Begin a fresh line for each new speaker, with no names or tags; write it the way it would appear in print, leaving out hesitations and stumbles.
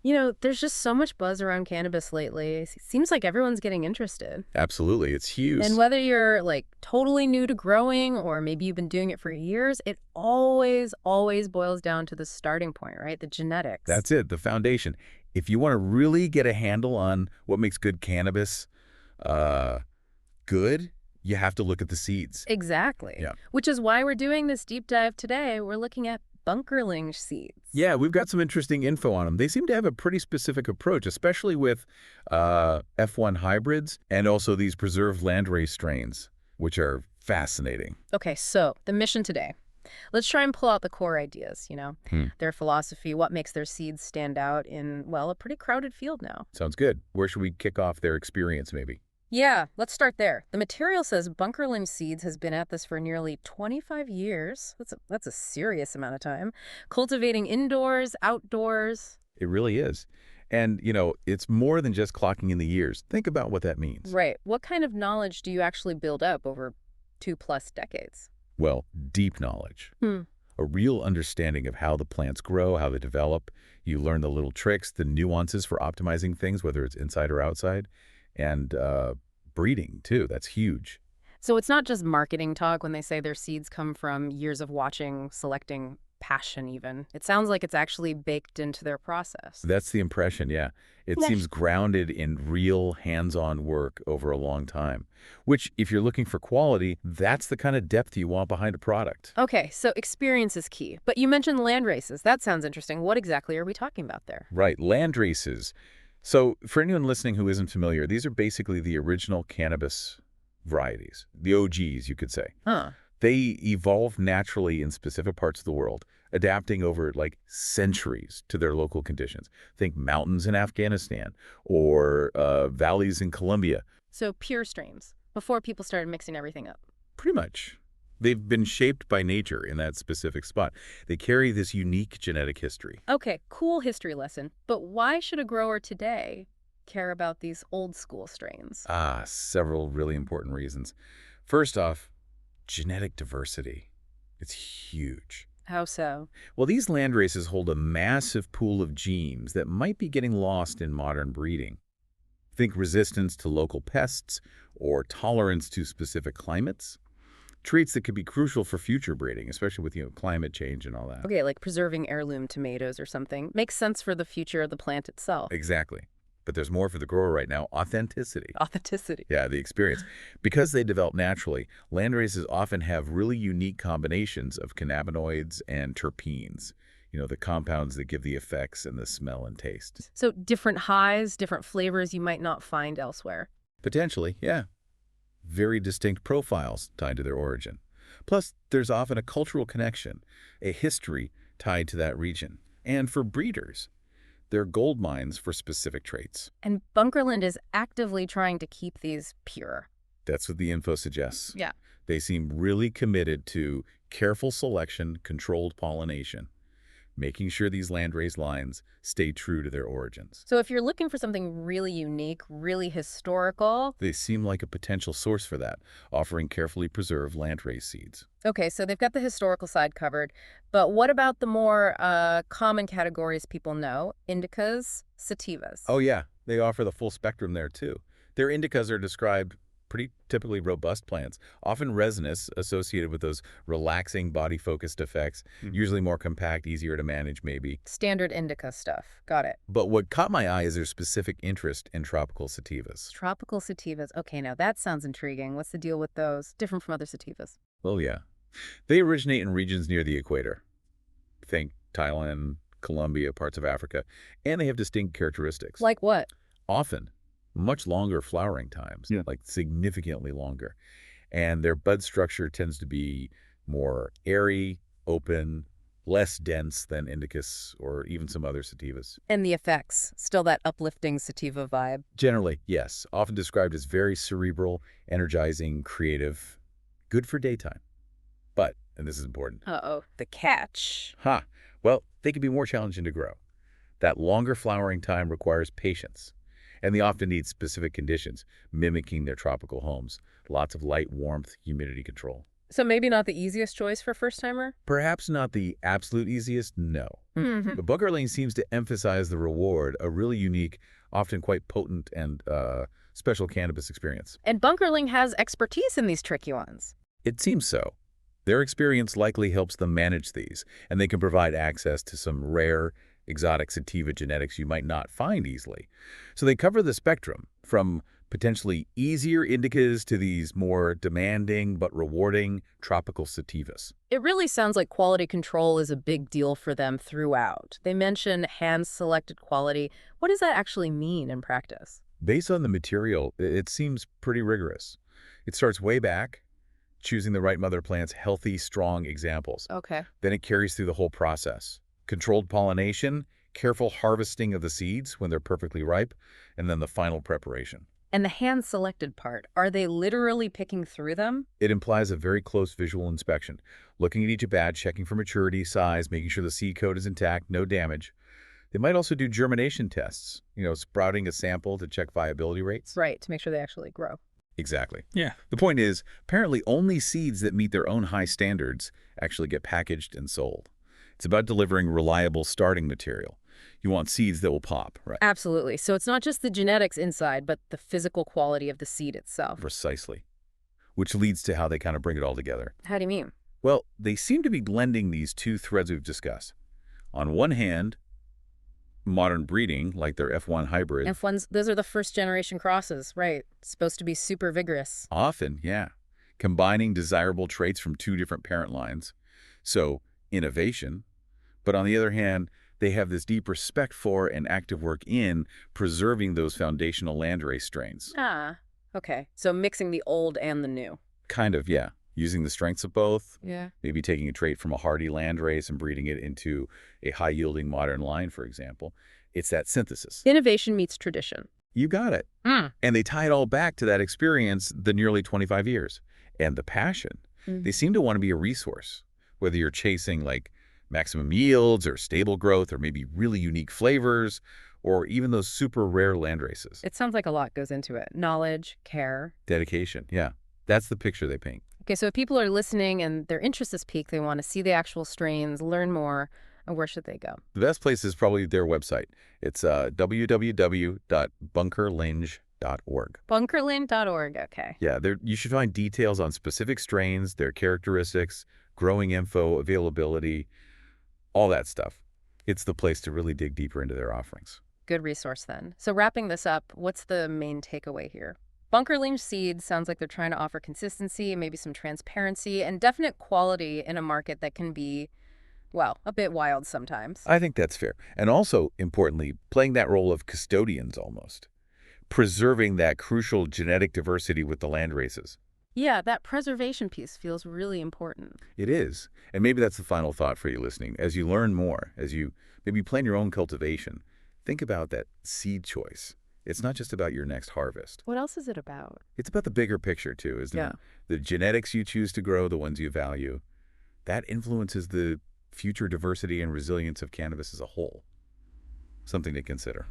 There's just so much buzz around cannabis lately. It seems like everyone's getting interested.
Absolutely. It's
And
huge.
whether you're like totally new to growing or maybe you've been doing it for years, it always boils down to the starting point, right? The genetics.
That's it, the foundation. If you want to really get a handle on what makes good cannabis uh, good, you have to look at the seeds.
Exactly.
Yeah.
Which is why we're doing this deep dive today. We're looking at Bunkerlinge seeds.
Yeah, we've got some interesting info on them. They seem to have a pretty specific approach, especially with F1 hybrids and also these preserved landrace strains, which are fascinating.
Okay, so the mission today. Let's try and pull out the core ideas,
Hmm.
their philosophy, what makes their seeds stand out in, well, a pretty crowded field now.
Sounds good. Where should we kick off their experience, maybe?
Yeah, let's start there. The material says Bunkerlinge Seeds has been at this for nearly 25 years. That's a serious amount of time. Cultivating indoors, outdoors.
It really is. And, it's more than just clocking in the years. Think about what that means.
Right. What kind of knowledge do you actually build up over 2+ decades?
Well, deep knowledge.
Hmm.
A real understanding of how the plants grow, how they develop. You learn the little tricks, the nuances for optimizing things, whether it's inside or outside. And breeding, too. That's huge.
So it's not just marketing talk when they say their seeds come from years of watching, selecting, passion even. It sounds like it's actually baked into their process.
That's the impression, yeah. It
Yes.
seems grounded in real hands-on work over a long time, which, if you're looking for quality, that's the kind of depth you want behind a product.
Okay, so experience is key. But you mentioned land races. That sounds interesting. What exactly are we talking about there?
Right, land races. So for anyone listening who isn't familiar, these are basically the original cannabis varieties, the OGs, you could say.
Huh.
They evolved naturally in specific parts of the world, adapting over like centuries to their local conditions. Think mountains in Afghanistan or valleys in Colombia.
So pure strains, before people started mixing everything up.
Pretty much. They've been shaped by nature in that specific spot. They carry this unique genetic history.
Okay, cool history lesson. But why should a grower today care about these old school strains?
Several really important reasons. First off, genetic diversity. It's huge.
How so?
Well, these land races hold a massive pool of genes that might be getting lost in modern breeding. Think resistance to local pests or tolerance to specific climates. Traits that could be crucial for future breeding, especially with, climate change and all that.
Okay, like preserving heirloom tomatoes or something. Makes sense for the future of the plant itself.
Exactly. But there's more for the grower right now, authenticity.
Authenticity.
Yeah, the experience. Because they develop naturally, land races often have really unique combinations of cannabinoids and terpenes, the compounds that give the effects and the smell and taste.
So different highs, different flavors you might not find elsewhere.
Potentially, yeah. Very distinct profiles tied to their origin. Plus, there's often a cultural connection, a history tied to that region. And for breeders, they're gold mines for specific traits.
And Bunkerland is actively trying to keep these pure.
That's what the info suggests.
Yeah.
They seem really committed to careful selection, controlled pollination, making sure these landrace lines stay true to their origins.
So if you're looking for something really unique, really historical.
They seem like a potential source for that, offering carefully preserved landrace seeds.
Okay, so they've got the historical side covered. But what about the more common categories people know? Indicas, sativas.
Oh yeah, they offer the full spectrum there too. Their indicas are described pretty typically robust plants, often resinous, associated with those relaxing body-focused effects, usually more compact, easier to manage maybe.
Standard indica stuff. Got it.
But what caught my eye is their specific interest in tropical sativas.
Tropical sativas. Okay, now that sounds intriguing. What's the deal with those? Different from other sativas.
Oh yeah. They originate in regions near the equator. Think Thailand, Colombia, parts of Africa, and they have distinct characteristics.
Like what?
Often much longer flowering times,
Yeah.
like significantly longer. And their bud structure tends to be more airy, open, less dense than indicas or even some other sativas.
And the effects. Still that uplifting sativa vibe.
Generally, yes, often described as very cerebral, energizing, creative, good for daytime. But, and this is important,
Uh-oh. The catch.
well, they can be more challenging to grow. That longer flowering time requires patience, and they often need specific conditions, mimicking their tropical homes. Lots of light, warmth, humidity control.
So maybe not the easiest choice for first-timer?
Perhaps not the absolute easiest, no.
Hmm.
But Bunkerlinge seems to emphasize the reward, a really unique, often quite potent and special cannabis experience.
And Bunkerling has expertise in these tricky ones.
It seems so. Their experience likely helps them manage these, and they can provide access to some rare, exotic sativa genetics you might not find easily. So they cover the spectrum, from potentially easier indicas to these more demanding but rewarding tropical sativas.
It really sounds like quality control is a big deal for them throughout. They mention hand-selected quality. What does that actually mean in practice?
Based on the material, it seems pretty rigorous. It starts way back, choosing the right mother plant's healthy, strong examples.
Okay.
Then it carries through the whole process. Controlled pollination, careful harvesting of the seeds when they're perfectly ripe, and then the final preparation.
And the hand-selected part, are they literally picking through them?
It implies a very close visual inspection, looking at each batch, checking for maturity, size, making sure the seed coat is intact, no damage. They might also do germination tests, sprouting a sample to check viability rates.
Right, to make sure they actually grow.
Exactly. Yeah. The point is, apparently only seeds that meet their own high standards actually get packaged and sold. It's about delivering reliable starting material. You want seeds that will pop, right?
Absolutely. So it's not just the genetics inside, but the physical quality of the seed itself.
Precisely. Which leads to how they kind of bring it all together.
How do you mean?
Well, they seem to be blending these two threads we've discussed. On one hand, modern breeding, like their F1 hybrid,
F1s, those are the first-generation crosses, right? Supposed to be super vigorous.
often, yeah, combining desirable traits from two different parent lines. So, innovation. But on the other hand, they have this deep respect for and active work in preserving those foundational landrace strains.
Ah, okay. So mixing the old and the new.
Kind of, yeah. Using the strengths of both,
Yeah.
maybe taking a trait from a hardy landrace and breeding it into a high-yielding modern line, for example. It's that synthesis.
Innovation meets tradition.
You got it.
Mm.
And they tie it all back to that experience, the nearly 25 years. And the passion. They seem to want to be a resource, whether you're chasing like maximum yields or stable growth or maybe really unique flavors or even those super rare landraces.
It sounds like a lot goes into it. Knowledge, care.
Dedication, yeah. That's the picture they paint.
Okay, so if people are listening and their interest is piqued, they want to see the actual strains, learn more, where should they go?
The best place is probably their website. It's www.bunkerlinge.org.
Bunkerland.org, okay.
Yeah, you should find details on specific strains, their characteristics, growing info, availability, all that stuff. It's the place to really dig deeper into their offerings.
Good resource then. So wrapping this up, what's the main takeaway here? Bunkerlinge seeds sounds like they're trying to offer consistency, maybe some transparency, and definite quality in a market that can be, well, a bit wild sometimes.
I think that's fair. And also, importantly, playing that role of custodians almost. Preserving that crucial genetic diversity with the land races.
Yeah, that preservation piece feels really important.
It is. And maybe that's the final thought for you listening. As you learn more, as you maybe plan your own cultivation, think about that seed choice. It's not just about your next harvest.
What else is it about?
It's about the bigger picture, too, isn't
Yeah.
it? The genetics you choose to grow, the ones you value, that influences the future diversity and resilience of cannabis as a whole. Something to consider.